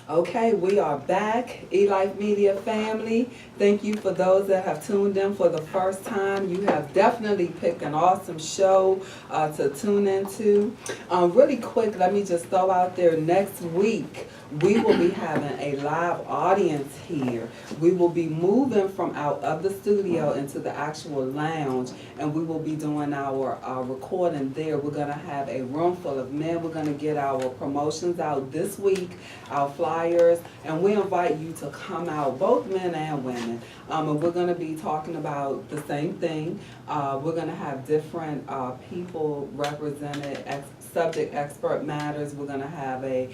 Okay, we are back, eLife Media family. Thank you for those that have tuned in for the first time. You have definitely picked an awesome show to tune into. Really quick, let me just throw out there next week. We will be having a live audience here. We will be moving from out of the studio into the actual lounge, and we will be doing our recording there. We're going to have a room full of men. We're going to get our promotions out this week, our flyers, and we invite you to come out, both men and women. And we're going to be talking about the same thing. We're going to have different people represented, subject expert matters. We're going to have a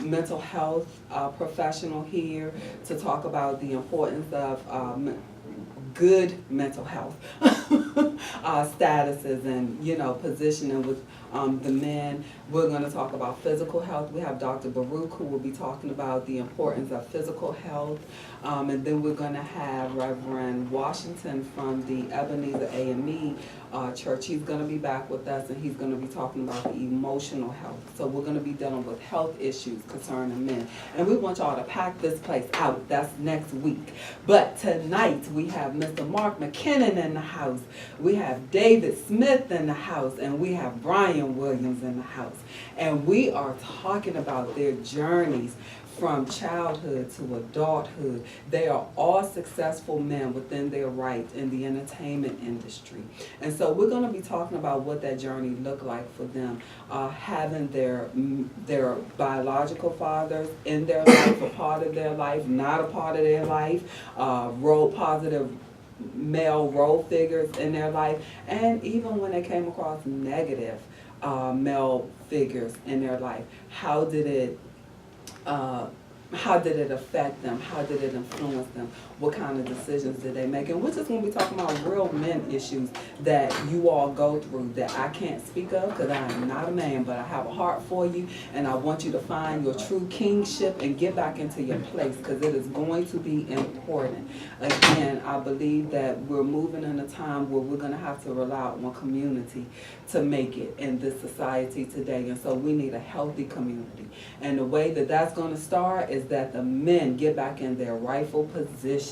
mental health professional here to talk about the importance of good mental health statuses and positioning with the men. We're going to talk about physical health. We have Dr. Baruch who will be talking about the importance of physical health, and then we're going to have Reverend Washington from the Ebenezer AME Church. He's going to be back with us, and he's going to be talking about the emotional health. So we're going to be dealing with health issues concerning men, and we want y'all to pack this place out. That's next week. But tonight we have Mr. Mark McKinnon in the house. We have David Smith in the house, and we have Brian Williams in the house. And we are talking about their journeys from childhood to adulthood. They are all successful men within their rights in the entertainment industry. And so we're going to be talking about what that journey looked like for them, having their biological fathers in their life, a part of their life, not a part of their life, role positive male role figures in their life, and even when they came across negative male figures in their life. How did it affect them? How did it influence them? What kind of decisions did they make? And we're just going to be talking about real men issues that you all go through that I can't speak of because I am not a man, but I have a heart for you, and I want you to find your true kingship and get back into your place because it is going to be important. Again, I believe that we're moving in a time where we're going to have to rely on community to make it in this society today, and so we need a healthy community. And the way that that's going to start is that the men get back in their rightful positions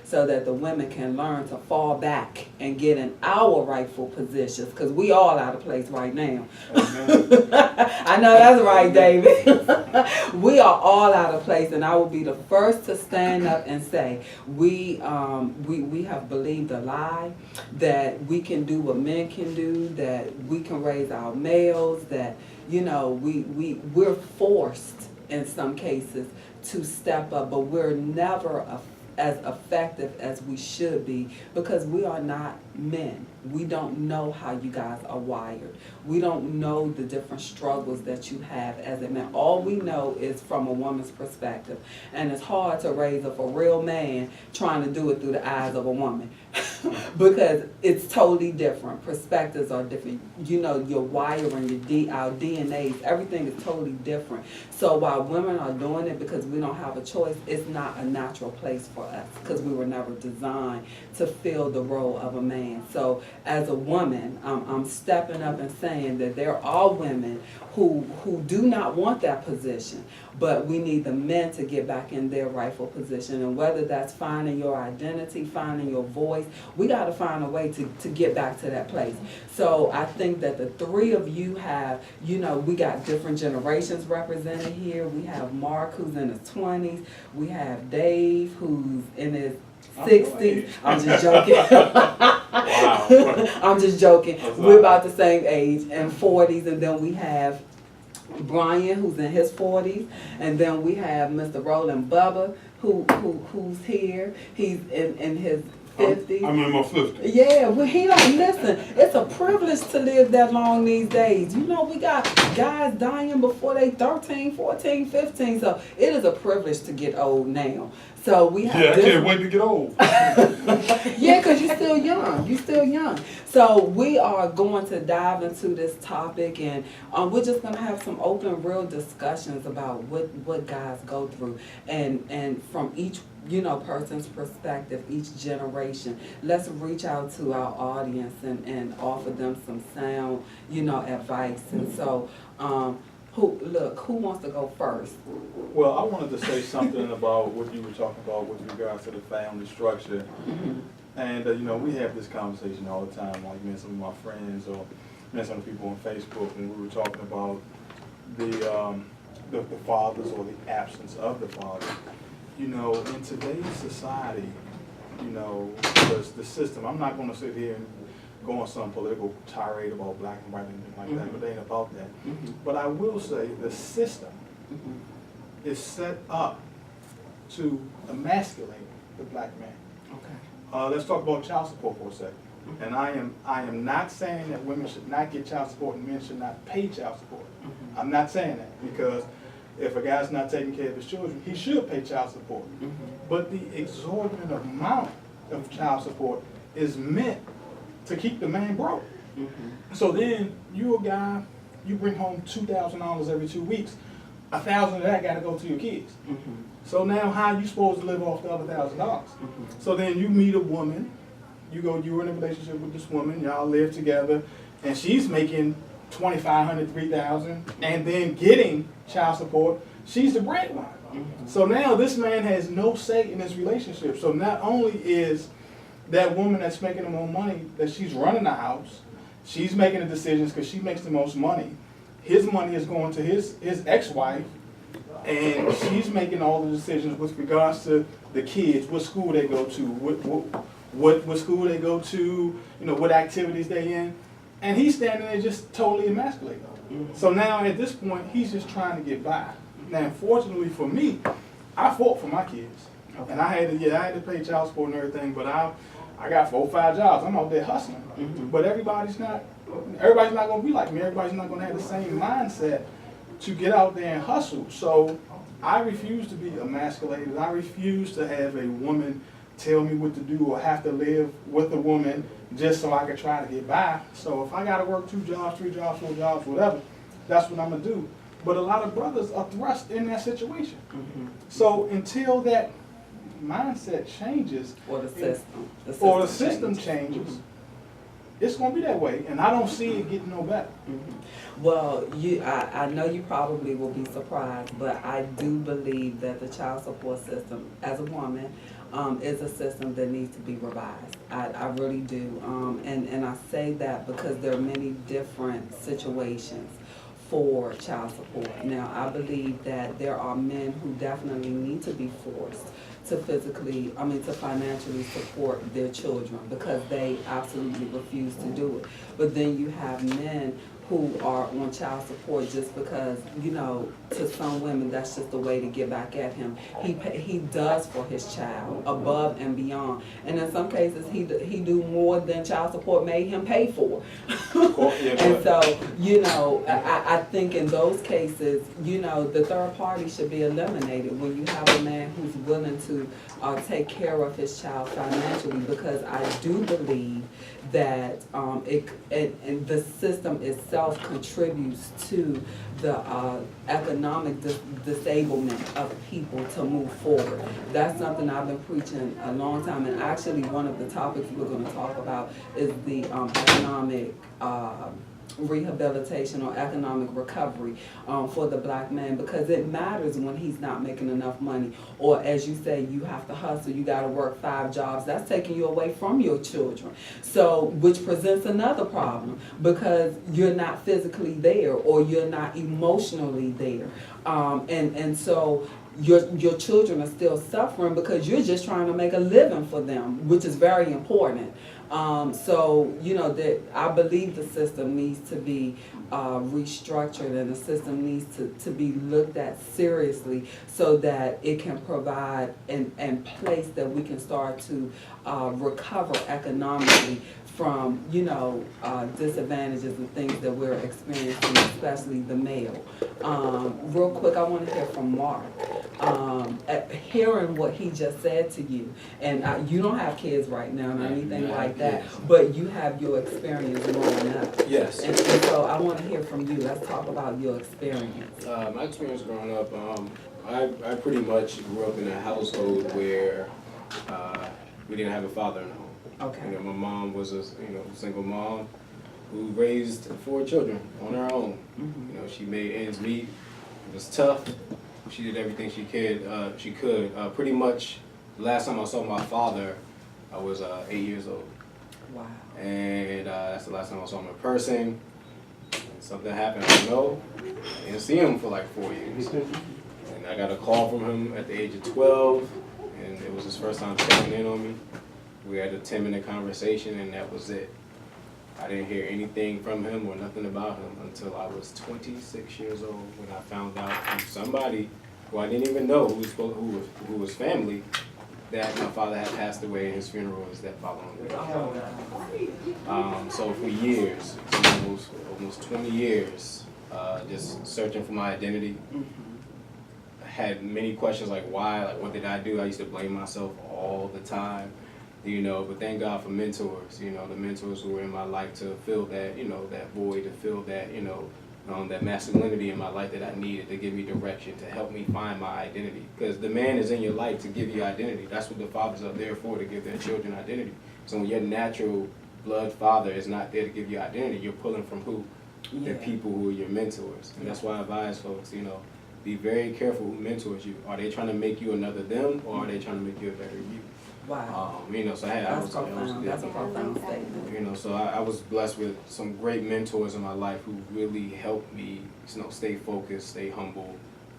so that the women can learn to fall back and get in our rightful positions because we all out of place right now. I know that's right, David. We are all out of place, and I will be the first to stand up and say we have believed a lie that we can do what men can do, that we can raise our males, that we're forced in some cases to step up, but we're never as effective as we should be because we are not men. We don't know how you guys are wired. We don't know the different struggles that you have as a man. All we know is from a woman's perspective, and it's hard to raise up a real man trying to do it through the eyes of a woman because it's totally different. Perspectives are different. Your wiring, our DNAs, everything is totally different. So while women are doing it because we don't have a choice, it's not a natural place for us because we were never designed to fill the role of a man. So as a woman, I'm stepping up and saying that there are women who do not want that position, but we need the men to get back in their rightful position. And whether that's finding your identity, finding your voice, we got to find a way to get back to that place. So I think that the three of you have, we got different generations represented here. We have Mark, who's in his 20s. We have Dave, who's in his 60s. I'm just joking. Wow. I'm just joking. We're about the same age, and 40s, and then we have Brian, who's in his 40s, and then we have Mr. Roland Bubba, who's here. He's in his 50s. I'm in my 50s. Yeah, well, he don't listen. It's a privilege to live that long these days. We got guys dying before they 13, 14, 15, so it is a privilege to get old now. So we have I can't wait to get old. Yeah, because you're still young. You're still young. So we are going to dive into this topic, and we're just going to have some open, real discussions about what guys go through, and from each person's perspective, each generation. Let's reach out to our audience and offer them some sound, advice. And so Who wants to go first? Well, I wanted to say something about what you were talking about with regards to the family structure. And, you know, we have this conversation all the time, like me and some of my friends or me and some of the people on Facebook, and we were talking about the fathers or the absence of the father. You know, in today's society, you know, the system, I'm not going to sit here and go on some political tirade about black and white and anything like that, but it ain't about that. But I will say the system is set up to emasculate the black man. Okay. Let's talk about child support for a second. And I am not saying that women should not get child support and men should not pay child support. I'm not saying that, because if a guy's not taking care of his children, he should pay child support. But the exorbitant amount of child support is meant to keep the man broke. So then you a guy, you bring home $2,000 every 2 weeks, $1,000 of that got to go to your kids. So now how are you supposed to live off the other $1,000? So then you meet a woman, you're in a relationship with this woman, y'all live together, and she's making $2,500, $3,000, and then getting child support. She's the breadwinner. So now this man has no say in this relationship. So not only is that woman that's making the more money, that she's running the house, she's making the decisions because she makes the most money. His money is going to his ex-wife, and she's making all the decisions with regards to the kids, what school they go to, what school they go to, you know, what activities they in. And he's standing there just totally emasculated. So now at this point, he's just trying to get by. Now, unfortunately for me, I fought for my kids. And I had to pay child support and everything, but I got 4 or 5 jobs. I'm out there hustling. But everybody's not going to be like me. Everybody's not going to have the same mindset to get out there and hustle. So I refuse to be emasculated. I refuse to have a woman tell me what to do or have to live with a woman just so I can try to get by. So if I got to work 2 jobs, 3 jobs, 4 jobs, whatever, that's what I'm going to do. But a lot of brothers are thrust in that situation. So until that mindset changes, or the system changes, it's going to be that way, and I don't see it getting no better. Well, I know you probably will be surprised, but I do believe that the child support system, as a woman, is a system that needs to be revised. I really do, and I say that because there are many different situations for child support. Now, I believe that there are men who definitely need to be forced to financially support their children because they absolutely refuse to do it. But then you have men who are on child support just because, you know, to some women that's just a way to get back at him. He does for his child above and beyond, and in some cases he do more than child support made him pay for. And so, you know, I think in those cases, you know, the third party should be eliminated when you have a man who's willing to take care of his child financially, because I do believe that and the system itself contributes to the economic disablement of people to move forward. That's something I've been preaching a long time, and actually one of the topics we're going to talk about is the economic rehabilitation or economic recovery for the black man, because it matters when he's not making enough money, or as you say, you have to hustle, you got to work 5 jobs. That's taking you away from your children, so which presents another problem because you're not physically there or you're not emotionally there, and so your children are still suffering because you're just trying to make a living for them, which is very important. So, you know, that I believe the system needs to be restructured, and the system needs to be looked at seriously so that it can provide and place that we can start to recover economically from, you know, disadvantages and things that we're experiencing, especially the male. Real quick, I want to hear from Mark. Hearing what he just said to you, and you don't have kids right now or anything like that, but you have your experience growing up. Yes. And so I want to hear from you. Let's talk about your experience. My experience growing up, I pretty much grew up in a household where we didn't have a father in the home. Okay. You know, my mom was a single mom. who raised 4 children on her own. Mhm. You know, she made ends meet. It was tough. She did everything she could. Pretty much, the last time I saw my father, I was 8 years old. Wow. And that's the last time I saw him in person. And something happened, I don't know. I didn't see him for like 4 years. And I got a call from him at the age of 12, and it was his first time checking in on me. We had a 10-minute conversation, and that was it. I didn't hear anything from him or nothing about him until I was 26 years old, when I found out from somebody who I didn't even know, who was family, that my father had passed away, and his funeral was that following week. So for years, almost 20 years, just searching for my identity. I had many questions like why, like what did I do? I used to blame myself all the time. You know, but thank God for mentors, you know, the mentors who were in my life to fill that, you know, that void, to fill that, you know, that masculinity in my life that I needed to give me direction, to help me find my identity. Because the man is in your life to give you identity. That's what the fathers are there for, to give their children identity. So when your natural blood father is not there to give you identity, you're pulling from who? Yeah. The people who are your mentors. And that's why I advise folks, you know, be very careful who mentors you. Are they trying to make you another them, or are they trying to make you a better you? Wow. You know, so That's profound. That's a profound statement. You know, so I was blessed with some great mentors in my life who really helped me, you know, stay focused, stay humble,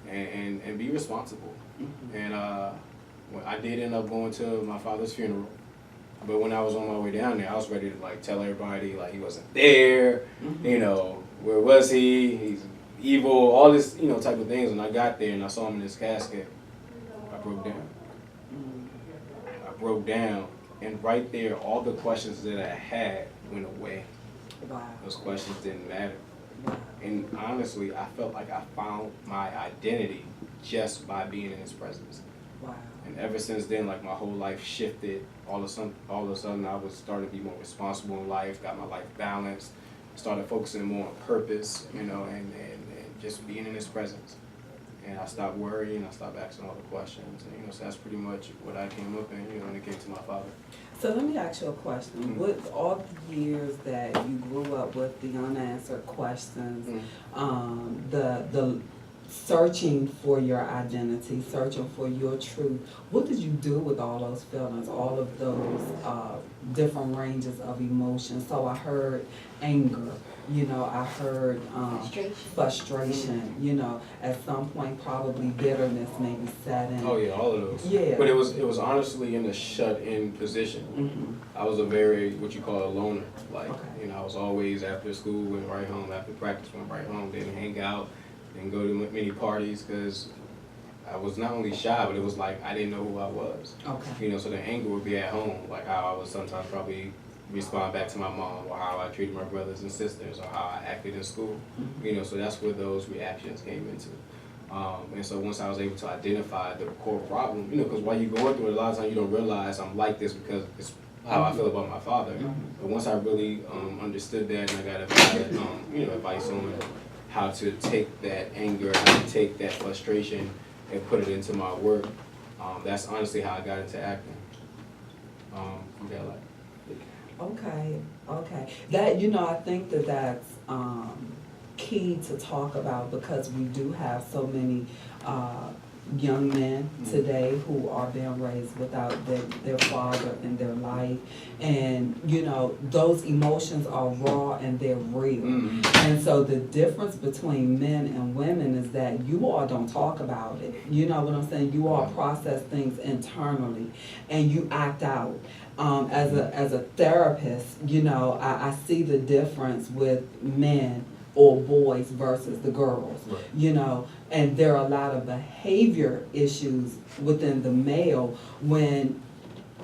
and be responsible. Mhm. And I did end up going to my father's funeral, but when I was on my way down there, I was ready to like tell everybody like he wasn't there. Mhm. You know, where was he? He's evil. All this, you know, type of things. And I got there and I saw him in his casket. I broke down. Broke down, and right there, all the questions that I had went away. Wow. Those questions didn't matter. Wow. And honestly, I felt like I found my identity just by being in his presence. Wow. And ever since then, like my whole life shifted. All of a sudden, I was starting to be more responsible in life, got my life balanced, started focusing more on purpose, you know, and just being in his presence. And I stopped worrying, I stopped asking all the questions, and, you know, so that's pretty much what I came up in, you know, when it came to my father. So let me ask you a question. Mhm. With all the years that you grew up with, the unanswered questions, the searching for your identity, searching for your truth, what did you do with all those feelings, all of those different ranges of emotions? So I heard anger, you know, I heard frustration, you know, at some point probably bitterness maybe set in. Oh yeah, all of those. Yeah. But it was honestly in a shut-in position. Mhm. I was a very, what you call a loner. Like, Okay. you know, I was always after school, went right home, after practice, went right home, didn't hang out, didn't go to many parties, because I was not only shy, but it was like I didn't know who I was. Okay. You know, so the anger would be at home, like how I would sometimes probably respond back to my mom, or how I treated my brothers and sisters, or how I acted in school. Mhm. You know, so that's where those reactions came into. And so once I was able to identify the core problem, you know, because while you're going through it, a lot of times you don't realize I'm like this because it's how I feel about my father. Mhm. But once I really understood that, and I got a valid, you know, advice on how to take that anger, how to take that frustration and put it into my work, that's honestly how I got into acting. Yeah, like. Okay. That, you know, I think that that's key to talk about, because we do have so many young men today who are being raised without their father in their life. And, you know, those emotions are raw and they're real. And so the difference between men and women is that you all don't talk about it. You know what I'm saying? You all process things internally and you act out. As a therapist, you know, I see the difference with men or boys versus the girls, Right. you know, and there are a lot of behavior issues within the male when,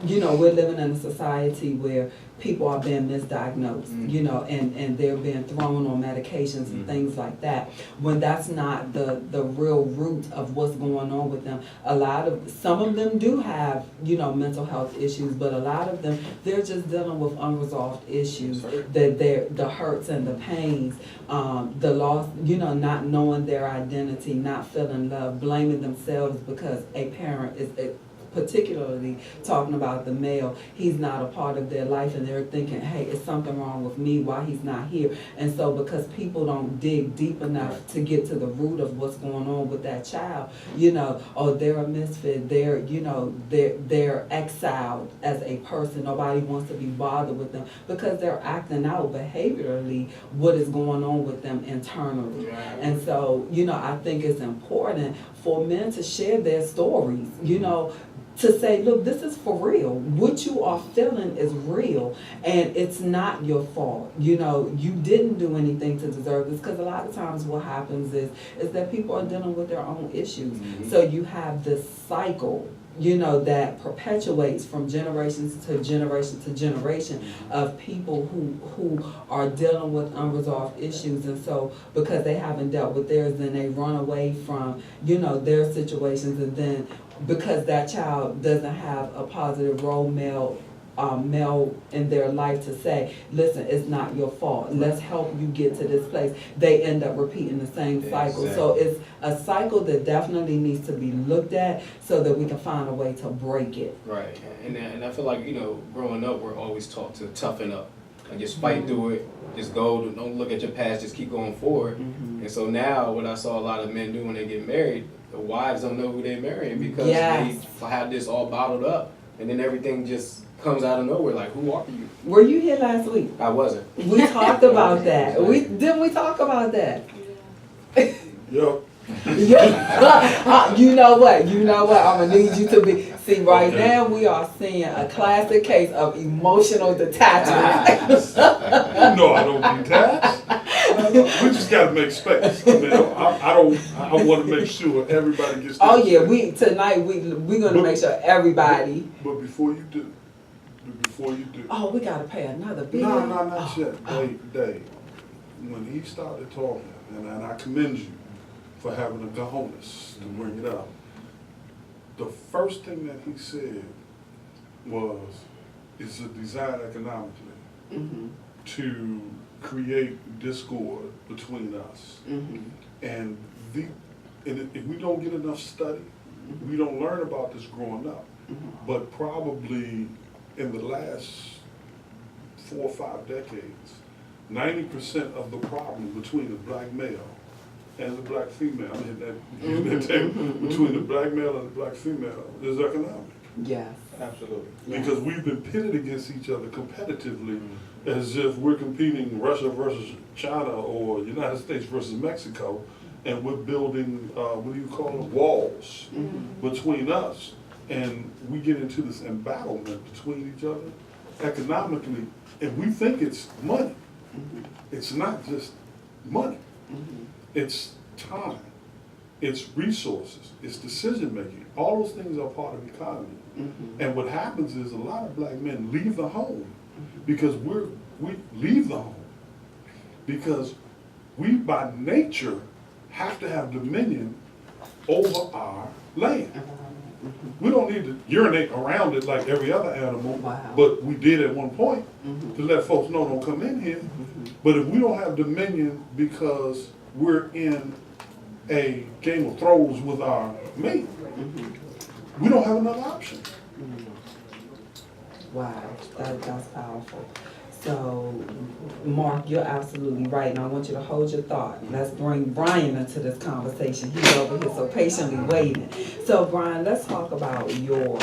you know, we're living in a society where people are being misdiagnosed, you know, and they're being thrown on medications and things like that, when that's not the real root of what's going on with them. Some of them do have, you know, mental health issues, but a lot of them, they're just dealing with unresolved issues, the hurts and the pains, the loss, you know, not knowing their identity, not feeling love, blaming themselves because a parent is particularly talking about the male, he's not a part of their life, and they're thinking, hey, is something wrong with me? Why he's not here? And so because people don't dig deep enough to get to the root of what's going on with that child, you know, oh, they're a misfit, they're, you know, they're exiled as a person. Nobody wants to be bothered with them because they're acting out behaviorally what is going on with them internally. And so, you know, I think it's important for men to share their stories, you know, to say, look, this is for real. What you are feeling is real, and it's not your fault. You know, you didn't do anything to deserve this, because a lot of times what happens is that people are dealing with their own issues. So you have this cycle, you know, that perpetuates from generations to generation to generation of people who are dealing with unresolved issues. And so because they haven't dealt with theirs, then they run away from, you know, their situations. And then because that child doesn't have a positive role male in their life to say, listen, it's not your fault, let's help you get to this place, they end up repeating the same cycle. Exactly. So it's a cycle that definitely needs to be looked at so that we can find a way to break it. Right, and I feel like, you know, growing up, we're always taught to toughen up, and just fight through it, just go, don't look at your past, just keep going forward. And so now, what I saw a lot of men do when they get married, the wives don't know who they're marrying because they have this all bottled up, and then everything just comes out of nowhere. Like, who are you? Were you here last week? I wasn't. We talked about that. Didn't we talk about that? Yep. Yeah. You know what? I'm gonna need you to be. See, right now we are seeing a classic case of emotional detachment. You know I don't detach. We just gotta make space. I mean, I want to make sure everybody gets. Oh yeah, we're gonna make sure everybody. But before you do. Oh, we gotta pay another bill. No, not yet. Dave, when he started talking, and I commend you for having the cojones to bring it up. The first thing that he said was, it's a design economically to create discord between us. And if we don't get enough study, we don't learn about this growing up. But probably in the last 4 or 5 decades, 90% of the problem between the black male and the black female, between the black male and the black female is economic. Yes. Absolutely. Yes. Because we've been pitted against each other competitively as if we're competing Russia versus China or United States versus Mexico, and we're building, walls between us. And we get into this embattlement between each other economically, and we think it's money. It's not just money. It's time, it's resources, it's decision making. All those things are part of the economy. And what happens is a lot of black men leave the home because we leave the home because we by nature have to have dominion over our land. We don't need to urinate around it like every other animal, but we did at one point to let folks know don't come in here. But if we don't have dominion because we're in a Game of Thrones with our mate, we don't have another option. Wow, that's powerful. So, Mark, you're absolutely right, and I want you to hold your thought. Let's bring Brian into this conversation. He's over here so patiently waiting. So, Brian, let's talk about your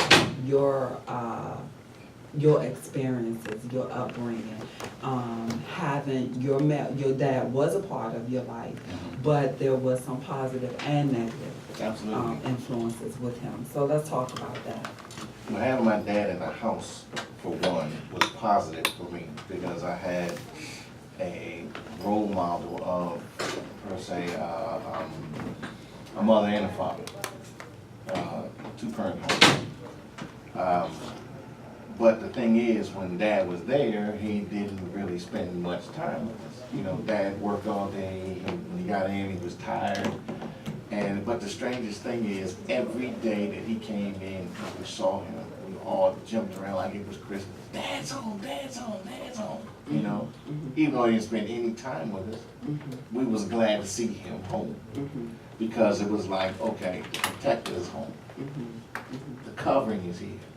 experiences, your upbringing. Having your dad was a part of your life, but there was some positive and negative influences with him. So let's talk about that. Well, having my dad in the house, for one, was positive for me because I had a role model of, per se, a mother and a father, two-parent home. But the thing is, when Dad was there, he didn't really spend much time with us. You know, Dad worked all day, when he got in, he was tired. But the strangest thing is, every day that he came in, we saw him, we all jumped around like it was Christmas. Dad's home, Dad's home, Dad's home. You know, even though he didn't spend any time with us, we was glad to see him home. Because it was like, okay, the protector is home. Mhm. The covering is here.